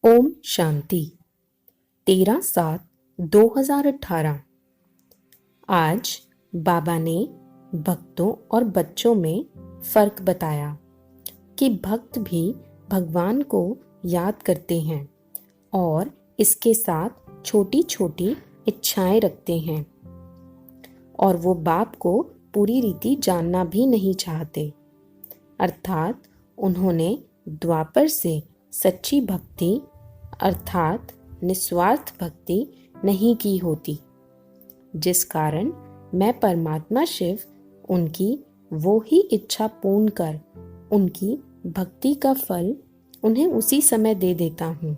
ओम शांति। 13/7/2018। आज बाबा ने भक्तों और बच्चों में फर्क बताया कि भक्त भी भगवान को याद करते हैं और इसके साथ छोटी छोटी इच्छाएं रखते हैं और वो बाप को पूरी रीति जानना भी नहीं चाहते। अर्थात उन्होंने द्वापर से सच्ची भक्ति अर्थात निस्वार्थ भक्ति नहीं की होती, जिस कारण मैं परमात्मा शिव उनकी वो ही इच्छा पूर्ण कर उनकी भक्ति का फल उन्हें उसी समय दे देता हूँ।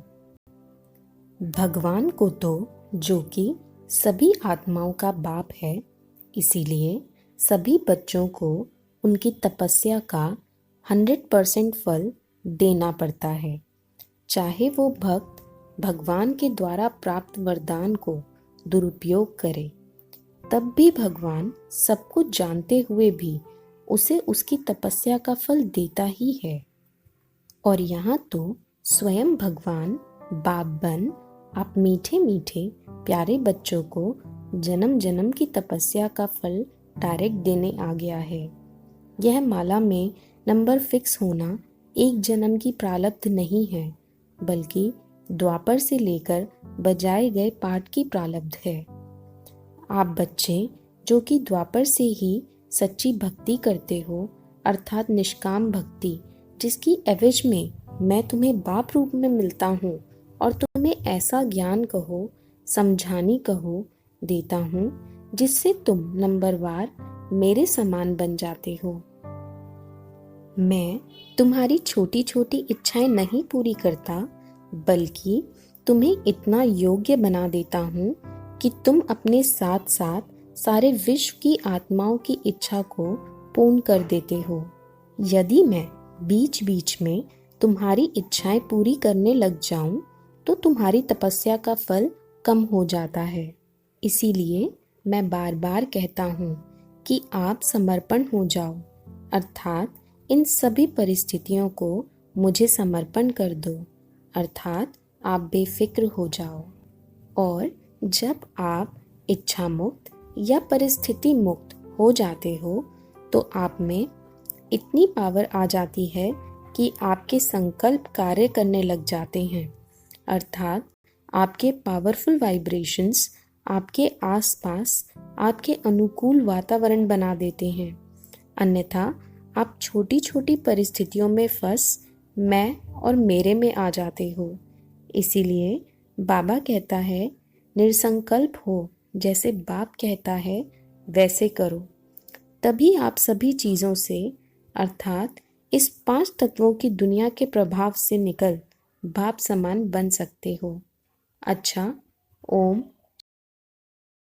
भगवान को तो जो कि सभी आत्माओं का बाप है, इसीलिए सभी बच्चों को उनकी तपस्या का 100% फल देना पड़ता है। चाहे वो भक्त भगवान के द्वारा प्राप्त वरदान को दुरुपयोग करे, तब भी भगवान सब कुछ जानते हुए भी उसे उसकी तपस्या का फल देता ही है। और यहाँ तो स्वयं भगवान बाप बन आप मीठे मीठे प्यारे बच्चों को जन्म जन्म की तपस्या का फल डायरेक्ट देने आ गया है। यह माला में नंबर फिक्स होना एक जन्म की प्रारब्ध नहीं है, बल्कि द्वापर से लेकर बजाए गए पाठ की प्रारब्ध है। आप बच्चे जो कि द्वापर से ही सच्ची भक्ति करते हो, अर्थात निष्काम भक्ति, जिसकी एवज में मैं तुम्हें बाप रूप में मिलता हूँ और तुम्हें ऐसा ज्ञान कहो, समझानी कहो देता हूँ जिससे तुम नंबरवार मेरे समान बन जाते हो। मैं तुम्हारी छोटी छोटी इच्छाएं नहीं पूरी करता, बल्कि तुम्हें इतना योग्य बना देता हूँ कि तुम अपने साथ साथ सारे विश्व की आत्माओं की इच्छा को पूर्ण कर देते हो। यदि मैं बीच बीच में तुम्हारी इच्छाएं पूरी करने लग जाऊं, तो तुम्हारी तपस्या का फल कम हो जाता है। इसीलिए मैं बार बार कहता हूँ कि आप समर्पण हो जाओ, अर्थात इन सभी परिस्थितियों को मुझे समर्पण कर दो, अर्थात आप बेफिक्र हो जाओ। और जब आप इच्छा मुक्त या परिस्थिति मुक्त हो जाते हो, तो आप में इतनी पावर आ जाती है कि आपके संकल्प कार्य करने लग जाते हैं, अर्थात आपके पावरफुल वाइब्रेशंस आपके आसपास आपके अनुकूल वातावरण बना देते हैं। अन्यथा आप छोटी छोटी परिस्थितियों में फंस मैं और मेरे में आ जाते हो। इसीलिए बाबा कहता है, निसंकल्प हो, जैसे बाप कहता है वैसे करो, तभी आप सभी चीज़ों से अर्थात इस 5 तत्वों की दुनिया के प्रभाव से निकल बाप समान बन सकते हो। अच्छा, ओम